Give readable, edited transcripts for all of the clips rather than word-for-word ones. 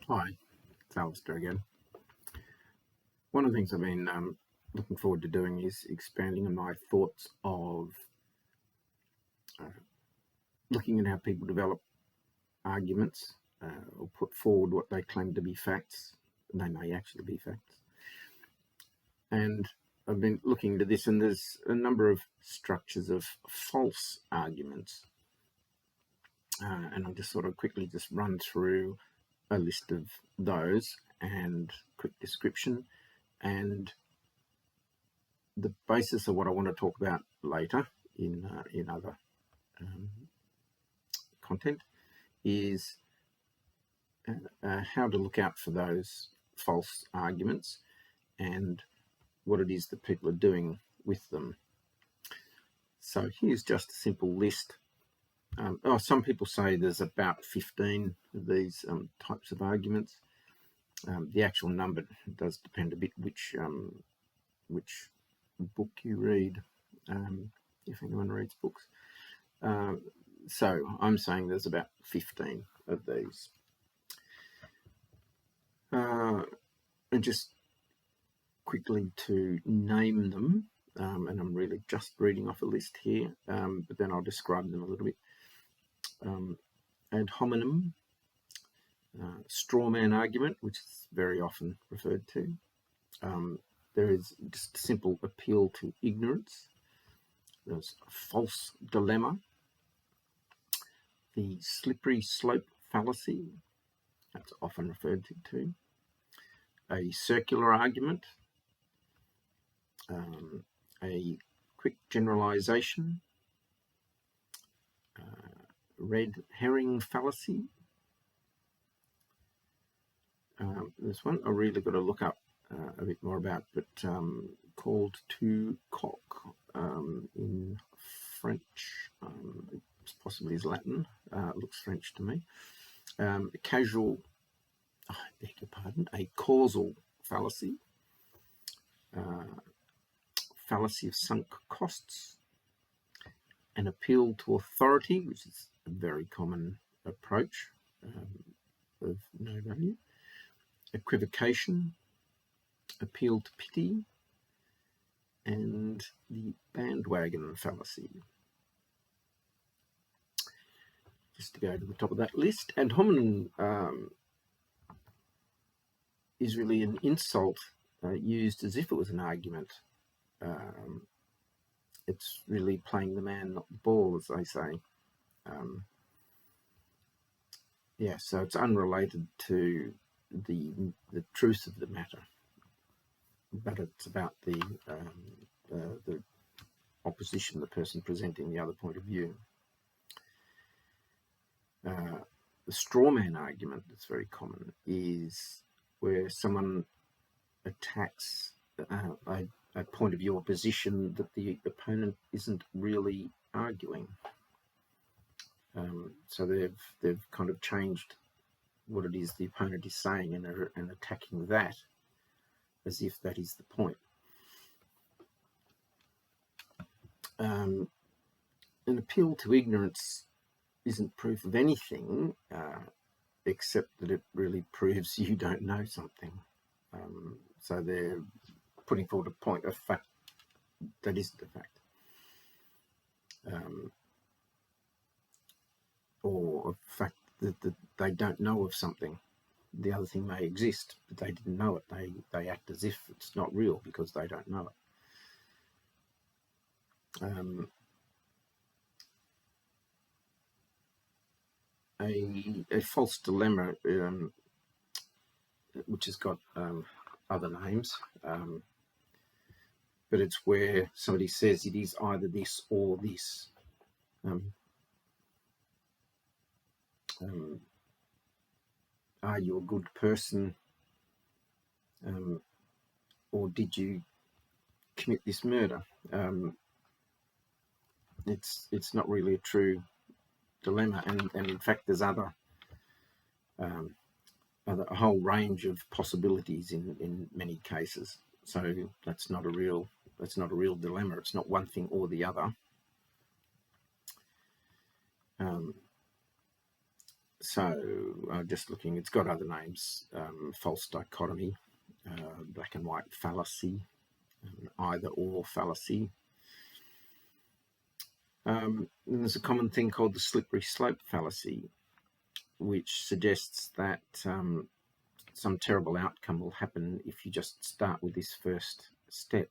Hi, it's Alistair again. One of the things I've been looking forward to doing is expanding on my thoughts of looking at how people develop arguments or put forward what they claim to be facts. They may actually be facts. And I've been looking into this, and there's a number of structures of false arguments. And I'll just sort of quickly just run through a list of those and quick description and the basis of what I want to talk about later in other content is how to look out for those false arguments and what it is that people are doing with them. So here's just a simple list. Some people say there's about 15 of these types of arguments. The actual number does depend a bit which book you read, if anyone reads books. So I'm saying there's about 15 of these. And just quickly to name them, and I'm really just reading off a list here, but then I'll describe them a little bit. And Hominem, Strawman Argument, which is very often referred to. There is just a simple appeal to ignorance. There's a false dilemma. The slippery slope fallacy, that's often referred to. A circular argument. A quick generalization. Red herring fallacy. This one I really got to look up a bit more about, but called to Quoque in French. It possibly is Latin. It looks French to me. A causal fallacy. Fallacy of sunk costs. An appeal to authority, which is a very common approach of no value. Equivocation, appeal to pity, and the bandwagon fallacy. Just to go to the top of that list. And hominem is really an insult used as if it was an argument. It's really playing the man, not the ball, as they say. So it's unrelated to the truth of the matter, but it's about the opposition, the person presenting the other point of view. The strawman argument that's very common is where someone attacks a point of view or position that the opponent isn't really arguing. So they've kind of changed what it is the opponent is saying and attacking that as if that is the point. An appeal to ignorance isn't proof of anything except that it really proves you don't know something. So they're putting forward a point of fact that isn't a fact. Or a fact that they don't know of something. The other thing may exist, but they didn't know it. They act as if it's not real because they don't know it. A false dilemma, which has got other names, but it's where somebody says it is either this or this. Are you a good person, or did you commit this murder? It's not really a true dilemma, and in fact there's a whole range of possibilities in many cases. So that's not a real dilemma. It's not one thing or the other. So just looking, it's got other names: false dichotomy, black and white fallacy, either or fallacy. There's a common thing called the slippery slope fallacy, which suggests that some terrible outcome will happen if you just start with this first step,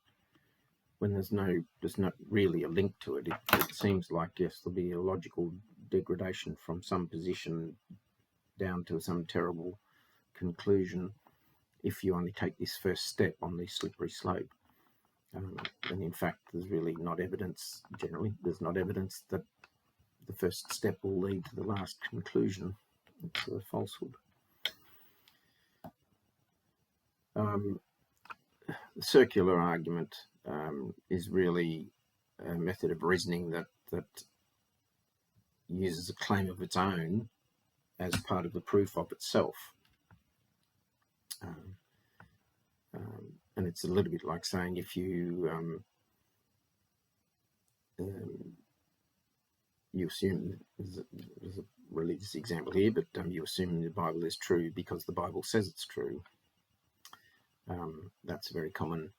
when there's not really a link to it. It seems like, yes, there'll be a logical degradation from some position down to some terrible conclusion if you only take this first step on the slippery slope. And in fact, there's really not evidence, generally, there's not evidence that the first step will lead to the last conclusion. It's a falsehood. The circular argument is really a method of reasoning that uses a claim of its own as part of the proof of itself. And it's a little bit like saying, if you you assume, there's a religious example here, but you assume the Bible is true because the Bible says it's true. That's a very common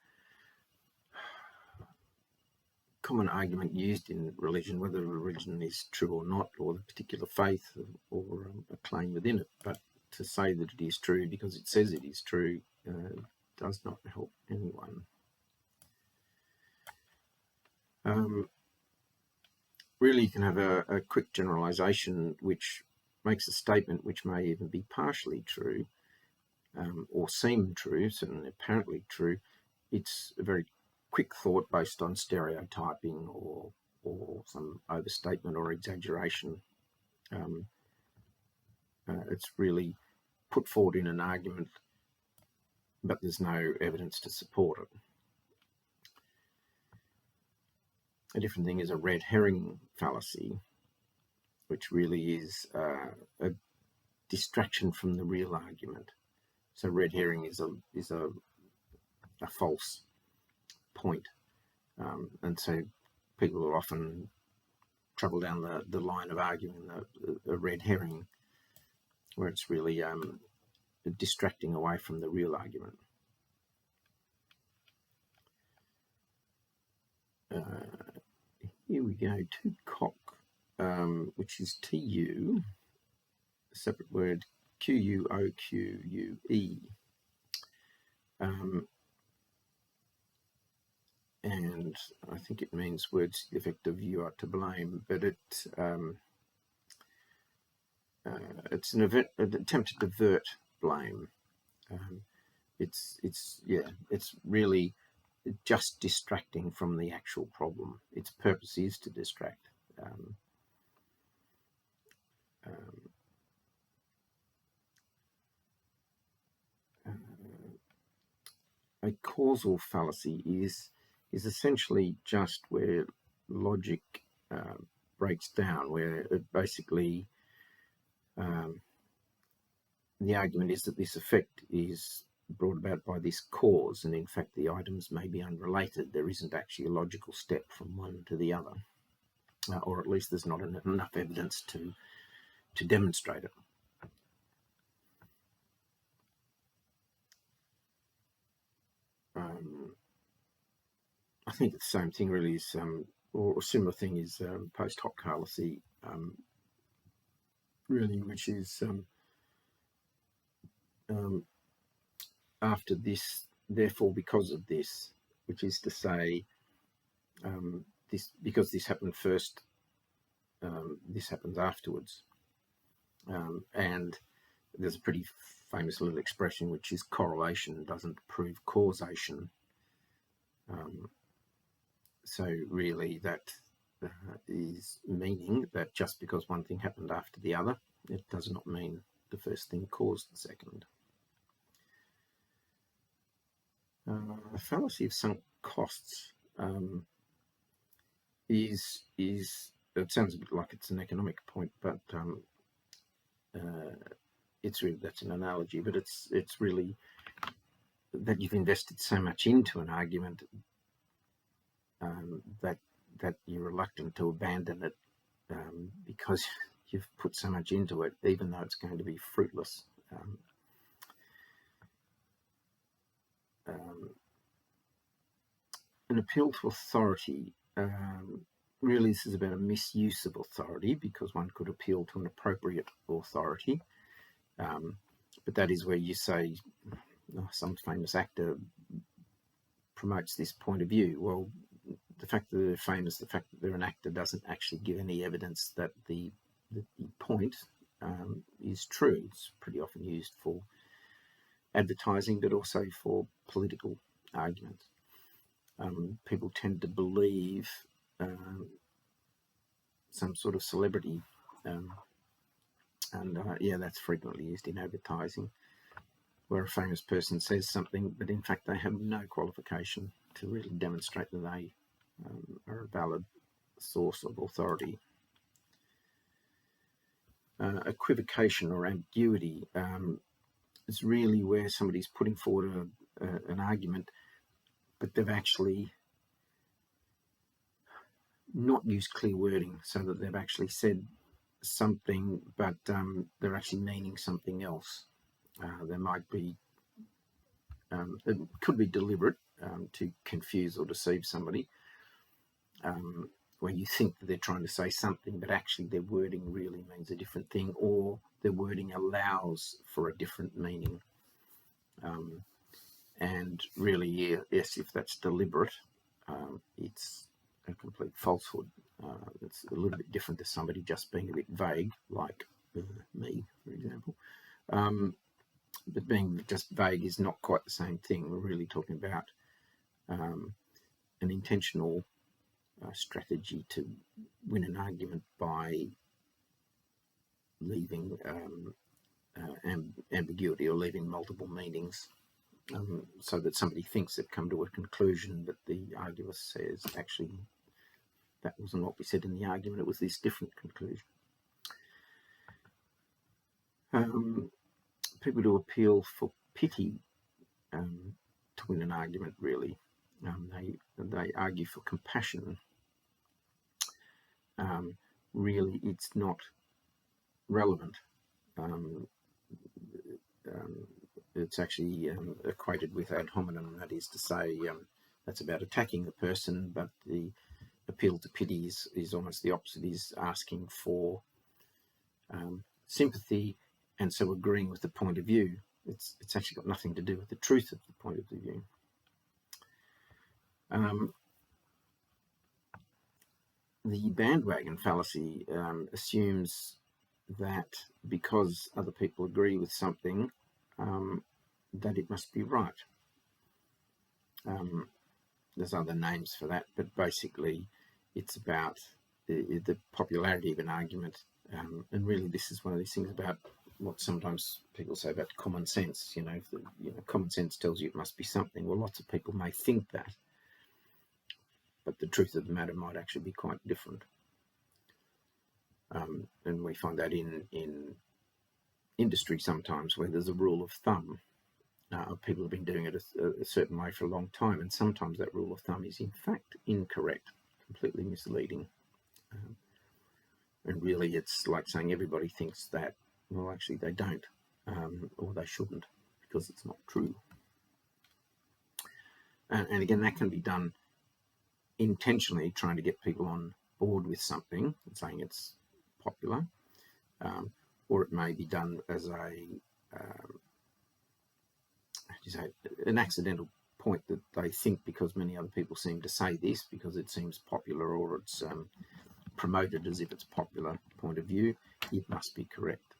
argument used in religion, whether the religion is true or not, or the particular faith, or a claim within it. But to say that it is true because it says it is true does not help anyone. Really, you can have a quick generalization which makes a statement which may even be partially true, or seem true, certainly apparently true. It's a very quick thought based on stereotyping or some overstatement or exaggeration. It's really put forward in an argument, but there's no evidence to support it. A different thing is a red herring fallacy, which really is a distraction from the real argument. So red herring is a false point, and so people will often travel down the line of arguing a red herring, where it's really distracting away from the real argument. Here we go to Quoque, which is TU, a separate word, QUOQUE. And I think it means words to the effect of "you are to blame," but it's an attempt to divert blame. It's really just distracting from the actual problem. Its purpose is to distract. A causal fallacy is essentially just where logic breaks down, where it basically the argument is that this effect is brought about by this cause, and in fact the items may be unrelated. There isn't actually a logical step from one to the other, or at least there's not enough evidence to demonstrate it. I think the same thing really is, or a similar thing is post hoc fallacy, really, which is after this, therefore because of this, which is to say, because this happened first, this happens afterwards. And there's a pretty famous little expression which is correlation doesn't prove causation. So really that is meaning that just because one thing happened after the other, it does not mean the first thing caused the second. The fallacy of sunk costs is it sounds a bit like it's an economic point, but it's really, that's an analogy, but it's really that you've invested so much into an argument that you're reluctant to abandon it because you've put so much into it, even though it's going to be fruitless. An appeal to authority, really this is about a misuse of authority, because one could appeal to an appropriate authority, but that is where you say, some famous actor promotes this point of view. Well, the fact that they're famous, the fact that they're an actor, doesn't actually give any evidence that the point is true. It's pretty often used for advertising, but also for political arguments. People tend to believe some sort of celebrity, yeah, that's frequently used in advertising, where a famous person says something, but in fact they have no qualification to really demonstrate that they are a valid source of authority. Equivocation or ambiguity is really where somebody's putting forward an argument, but they've actually not used clear wording, so that they've actually said something, but they're actually meaning something else. There might be, it could be deliberate to confuse or deceive somebody, where you think that they're trying to say something, but actually their wording really means a different thing, or their wording allows for a different meaning. And really, yes, if that's deliberate, it's a complete falsehood. It's a little bit different to somebody just being a bit vague, like me, for example. But being just vague is not quite the same thing. We're really talking about an intentional strategy to win an argument by leaving ambiguity, or leaving multiple meanings, so that somebody thinks they've come to a conclusion, but the arguer says, actually, that wasn't what we said in the argument, it was this different conclusion. People do appeal for pity to win an argument, really. They argue for compassion. Really, it's not relevant. It's actually equated with ad hominem, that is to say, that's about attacking the person, but the appeal to pity is almost the opposite, is asking for sympathy, and so agreeing with the point of view. It's actually got nothing to do with the truth of the point of the view. The bandwagon fallacy assumes that because other people agree with something, that it must be right. There's other names for that, but basically it's about the popularity of an argument, and really this is one of these things about what sometimes people say about common sense. Common sense tells you it must be something. Well, lots of people may think that, but the truth of the matter might actually be quite different. And we find that in industry sometimes, where there's a rule of thumb. People have been doing it a certain way for a long time, and sometimes that rule of thumb is in fact incorrect, completely misleading. And really it's like saying everybody thinks that. Well, actually they don't, or they shouldn't, because it's not true. And again, that can be done intentionally, trying to get people on board with something and saying it's popular, or it may be done as an accidental point, that they think because many other people seem to say this, because it seems popular, or it's promoted as if it's popular point of view, it must be correct.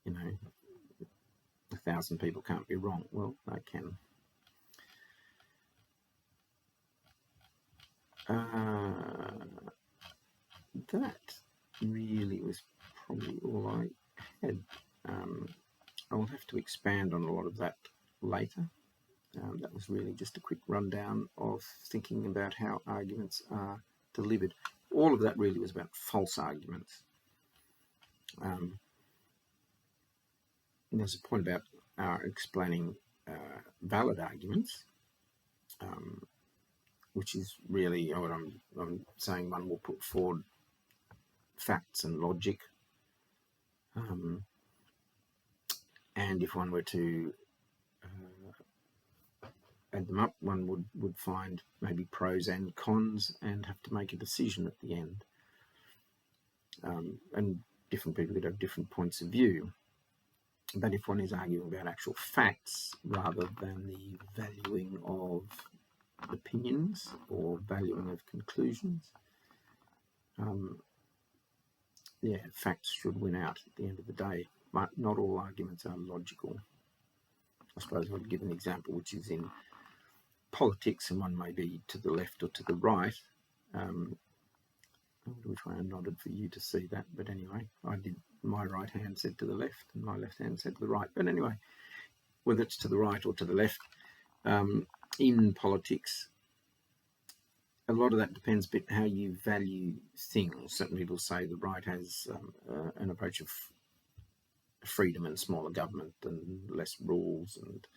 1,000 people can't be wrong. Well, they can. That really was probably all I had. I'll have to expand on a lot of that later. That was really just a quick rundown of thinking about how arguments are delivered. All of that really was about false arguments. There's a point about explaining valid arguments, which is really what I'm saying. One will put forward facts and logic. And if one were to add them up, one would find maybe pros and cons and have to make a decision at the end. And different people could have different points of view. But if one is arguing about actual facts rather than the valuing of opinions or valuing of conclusions, yeah, facts should win out at the end of the day. But not all arguments are logical. I suppose I'll give an example, which is in politics, and one may be to the left or to the right. I wonder which way I nodded for you to see that, but anyway, I did. My right hand said to the left, and my left hand said to the right. But anyway, whether it's to the right or to the left, in politics, a lot of that depends a bit how you value things. Certain people say the right has an approach of freedom and smaller government and less rules, and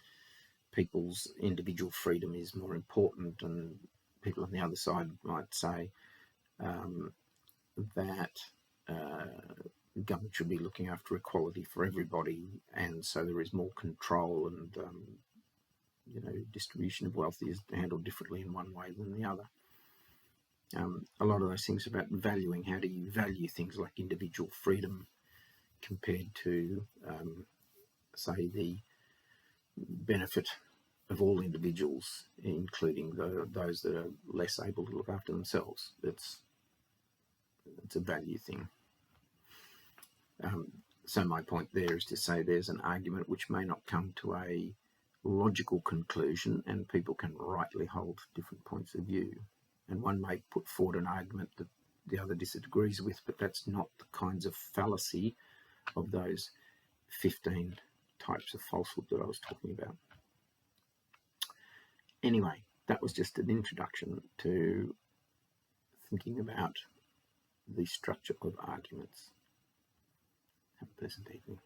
people's individual freedom is more important, and people on the other side might say that government should be looking after equality for everybody, and so there is more control, and distribution of wealth is handled differently in one way than the other. A lot of those things are about valuing. How do you value things like individual freedom compared to, say, the benefit of all individuals, including those that are less able to look after themselves? It's a value thing. So my point there is to say there's an argument which may not come to a logical conclusion, and people can rightly hold different points of view. And one may put forward an argument that the other disagrees with, but that's not the kinds of fallacy of those 15 types of falsehood that I was talking about. Anyway, that was just an introduction to thinking about the structure of arguments. Have a pleasant evening.